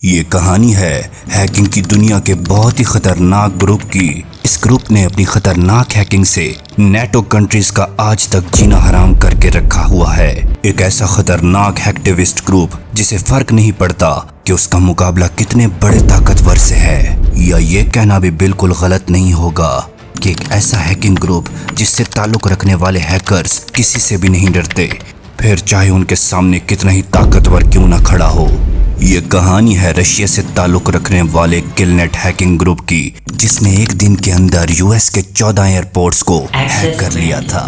ये कहानी है हैकिंग की दुनिया के बहुत ही खतरनाक ग्रुप की। इस ग्रुप ने अपनी खतरनाक हैकिंग से नेटो कंट्रीज का आज तक जीना हराम करके रखा हुआ है। एक ऐसा खतरनाक हैकटिविस्ट ग्रुप जिसे फर्क नहीं पड़ता कि उसका मुकाबला कितने बड़े ताकतवर से है। या ये कहना भी बिल्कुल गलत नहीं होगा कि एक ऐसा हैकिंग ग्रुप जिससे ताल्लुक रखने वाले हैकर्स किसी से भी नहीं डरते, फिर चाहे उनके सामने कितना ही ताकतवर क्यों ना खड़ा हो। ये कहानी है रशिया से ताल्लुक रखने वाले किलनेट हैकिंग ग्रुप की, जिसने एक दिन के अंदर यूएस के 14 एयरपोर्ट्स को हैक कर लिया था।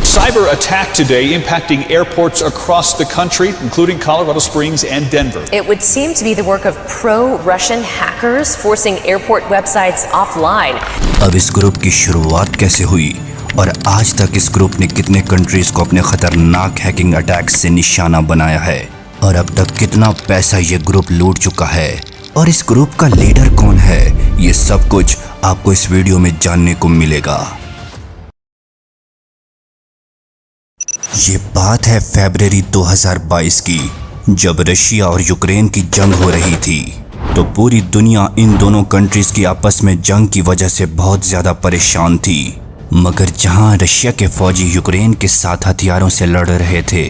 Cyber attack today impacting airports across the country, including Colorado Springs and Denver. It would seem to be the work of pro-Russian hackers forcing airport websites offline. अब इस ग्रुप की शुरुआत कैसे हुई और आज तक इस ग्रुप ने कितने कंट्रीज को अपने खतरनाक हैकिंग अटैक्स से निशाना बनाया है और अब तक कितना पैसा ये ग्रुप लूट चुका है और इस ग्रुप का लीडर कौन है, ये सब कुछ आपको इस वीडियो में जानने को मिलेगा। ये बात है फरवरी 2022 की, जब रशिया और यूक्रेन की जंग हो रही थी। तो पूरी दुनिया इन दोनों कंट्रीज की आपस में जंग की वजह से बहुत ज्यादा परेशान थी। मगर जहां रशिया के फौजी यूक्रेन के साथ हथियारों से लड़ रहे थे,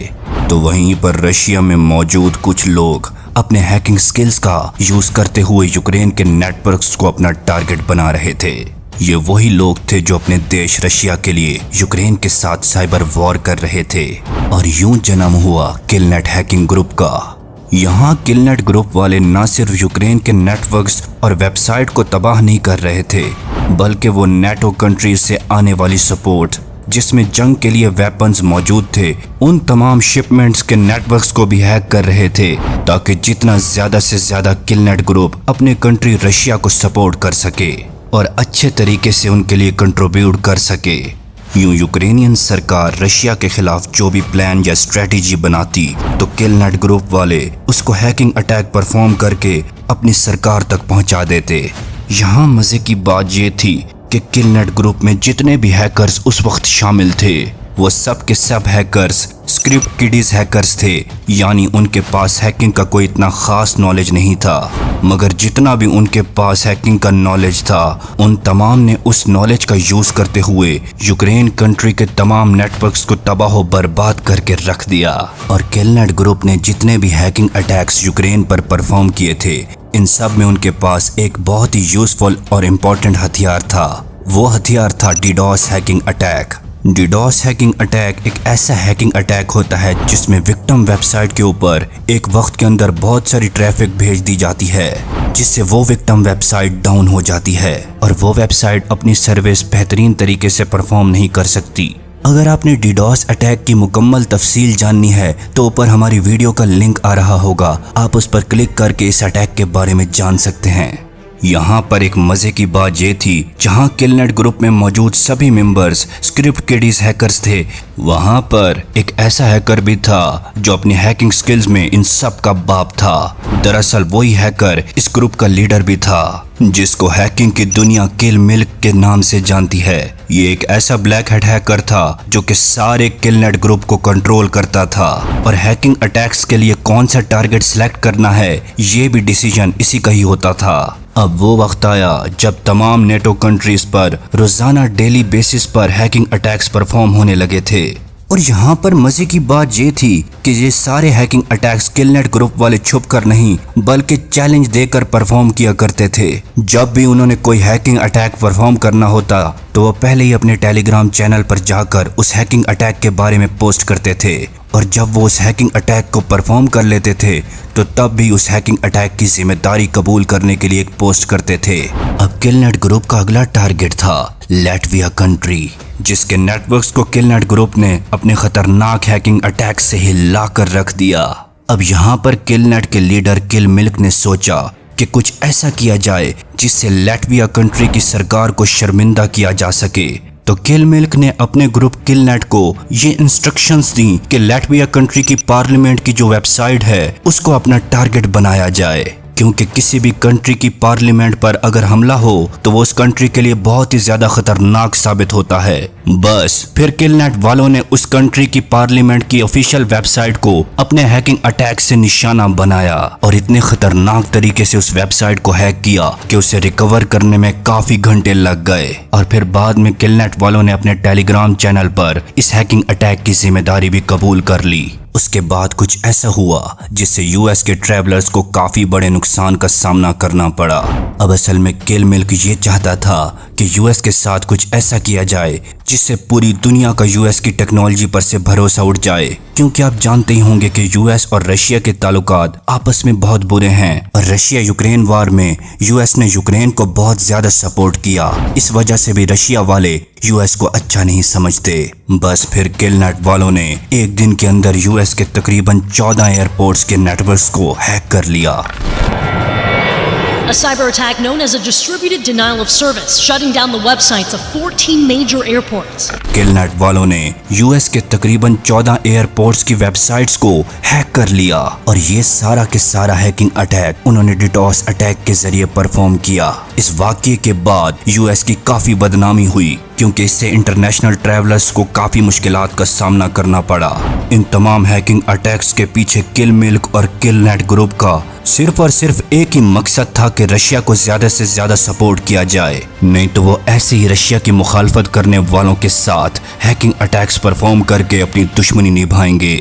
तो वहीं पर रशिया में मौजूद कुछ लोग अपने हैकिंग स्किल्स का यूज करते हुए यूक्रेन के नेटवर्क्स को अपना टारगेट बना रहे थे। ये वही लोग थे जो अपने देश रशिया के लिए यूक्रेन के साथ साइबर वॉर कर रहे थे और यूं जन्म हुआ किलनेट हैकिंग ग्रुप का। यहाँ किलनेट ग्रुप वाले न सिर्फ यूक्रेन के नेटवर्क्स और वेबसाइट को तबाह नहीं कर रहे थे, बल्कि वो नेटो कंट्रीज से आने वाली सपोर्ट जिसमें जंग के लिए वेपन्स मौजूद थे, उन तमाम शिपमेंट्स के नेटवर्क्स को भी हैक कर रहे थे, ताकि जितना ज्यादा से ज्यादा किलनेट ग्रुप अपने कंट्री रशिया को सपोर्ट कर सके और अच्छे तरीके से उनके लिए कंट्रीब्यूट कर सके। यूं यूक्रेनियन सरकार रशिया के खिलाफ जो भी प्लान या स्ट्रेटेजी बनाती, तो किलनेट ग्रुप वाले उसको हैकिंग अटैक परफॉर्म करके अपनी सरकार तक पहुंचा देते। यहाँ मजे की बात ये थी कि किलनेट ग्रुप में जितने भी हैकर्स उस वक्त शामिल थे, वो सब के सब हैकर्स स्क्रिप्ट किडीज हैकर्स थे, यानी उनके पास हैकिंग का कोई इतना खास नॉलेज नहीं था। मगर जितना भी उनके पास हैकिंग का नॉलेज था, उन तमाम ने उस नॉलेज का यूज करते हुए यूक्रेन कंट्री के तमाम नेटवर्क्स को तबाह बर्बाद करके रख दिया। और किलनेट ग्रुप ने जितने भी हैकिंग अटैक्स यूक्रेन पर परफॉर्म किए थे, इन सब में उनके पास एक बहुत ही यूजफुल और इम्पोर्टेंट हथियार था। वो हथियार था DDoS hacking attack. DDoS hacking attack एक ऐसा हैकिंग अटैक होता है जिसमें विक्टिम वेबसाइट के ऊपर एक वक्त के अंदर बहुत सारी ट्रैफिक भेज दी जाती है, जिससे वो विक्टिम वेबसाइट डाउन हो जाती है और वो वेबसाइट अपनी सर्विस बेहतरीन तरीके से परफॉर्म नहीं कर सकती। अगर आपने डीडोस अटैक की मुकम्मल तफसील जाननी है तो ऊपर हमारी वीडियो का लिंक आ रहा होगा, आप उस पर क्लिक करके इस अटैक के बारे में जान सकते हैं। यहाँ पर एक मजे की बात ये थी, जहाँ किलनेट ग्रुप में मौजूद सभी मेंबर्स स्क्रिप्ट किडीज हैकर्स थे, वहाँ पर एक ऐसा हैकर भी था जो अपनी हैकिंग स्किल्स में इन सब का बाप था। दरअसल वही हैकर इस ग्रुप का लीडर भी था, जिसको हैकिंग की दुनिया किल मिल्क के नाम से जानती है। ये एक ऐसा ब्लैक हैट हैकर था जो कि सारे किलनेट ग्रुप को कंट्रोल करता था और हैकिंग अटैक्स के लिए कौन सा टारगेट सिलेक्ट करना है, ये भी डिसीजन इसी का ही होता था। अब वो वक्त आया जब तमाम नेटो कंट्रीज पर रोजाना डेली बेसिस पर हैकिंग अटैक्स परफॉर्म होने लगे थे। और यहाँ पर मजे की बात ये थी कि ये सारे हैकिंग अटैक्स किलनेट ग्रुप वाले छुप कर नहीं, बल्कि चैलेंज देकर परफॉर्म किया करते थे। जब भी उन्होंने कोई हैकिंग अटैक परफॉर्म करना होता, तो वो पहले ही अपने टेलीग्राम चैनल पर जाकर उस हैकिंग अटैक के बारे में पोस्ट करते थे और जब वो उस हैकिंग अटैक को परफॉर्म कर लेते थे, तो तब भी उस हैकिंग अटैक की जिम्मेदारी कबूल करने के लिए एक पोस्ट करते थे। अब किलनेट ग्रुप का अगला टारगेट था लैटविया कंट्री, जिसके नेटवर्क्स को किलनेट ग्रुप ने अपने खतरनाक हैकिंग अटैक से हिला कर रख दिया। अब यहाँ पर किलनेट के लीडर किल मिल्क ने सोचा कि कुछ ऐसा किया जाए जिससे लैटविया कंट्री की सरकार को शर्मिंदा किया जा सके। तो किल मिल्क ने अपने ग्रुप किलनेट को ये इंस्ट्रक्शंस दी कि लैटविया कंट्री की पार्लियामेंट की जो वेबसाइट है उसको अपना टारगेट बनाया जाए। क्योंकि किसी भी कंट्री की पार्लियामेंट पर अगर हमला हो तो वो उस कंट्री के लिए बहुत ही ज्यादा खतरनाक साबित होता है। बस फिर किलनेट वालों ने उस कंट्री की पार्लियामेंट की ऑफिशियल वेबसाइट को अपने हैकिंग अटैक से निशाना बनाया और इतने खतरनाक तरीके से उस वेबसाइट को हैक किया कि उसे रिकवर करने में काफी घंटे लग गए। और फिर बाद में किलनेट वालों ने अपने टेलीग्राम चैनल पर इस हैकिंग अटैक की जिम्मेदारी भी कबूल कर ली। उसके बाद कुछ ऐसा हुआ जिससे यूएस के ट्रैवलर्स को काफी बड़े नुकसान का सामना करना पड़ा। अब असल में किल मिल्क ये चाहता था कि यूएस के साथ कुछ ऐसा किया जाए जिससे पूरी दुनिया का यूएस की टेक्नोलॉजी पर से भरोसा उठ जाए, क्योंकि आप जानते ही होंगे कि यूएस और रशिया के ताल्लुकात आपस में बहुत बुरे हैं और रशिया यूक्रेन वार में यूएस ने यूक्रेन को बहुत ज्यादा सपोर्ट किया। इस वजह से भी रशिया वाले यूएस को अच्छा नहीं समझते। बस फिर किलनेट वालों ने एक दिन के अंदर यूएस के तकरीबन 14 एयरपोर्ट्स के नेटवर्क्स को हैक कर लिया। A cyber attack known as a distributed denial of service, shutting down the websites of 14 major airports. किलनेट वालों ने यूएस के तकरीबन 14 एयरपोर्ट्स की वेबसाइट्स को हैक कर लिया और ये सारा के सारा हैकिंग अटैक उन्होंने डिटॉस अटैक के जरिए परफॉर्म किया। इस वाकये के बाद यूएस की काफी बदनामी हुई, क्योंकि इससे इंटरनेशनल ट्रैवलर्स को काफी मुश्किलात का सामना करना पड़ा। इन तमाम हैकिंग अटैक्स के पीछे किल मिल्क और किलनेट ग्रुप का सिर्फ और सिर्फ एक ही मकसद था कि रशिया को ज्यादा से ज्यादा सपोर्ट किया जाए, नहीं तो वो ऐसे ही रशिया की मुखालफत करने वालों के साथ हैकिंग अटैक्स परफॉर्म करके अपनी दुश्मनी निभाएंगे।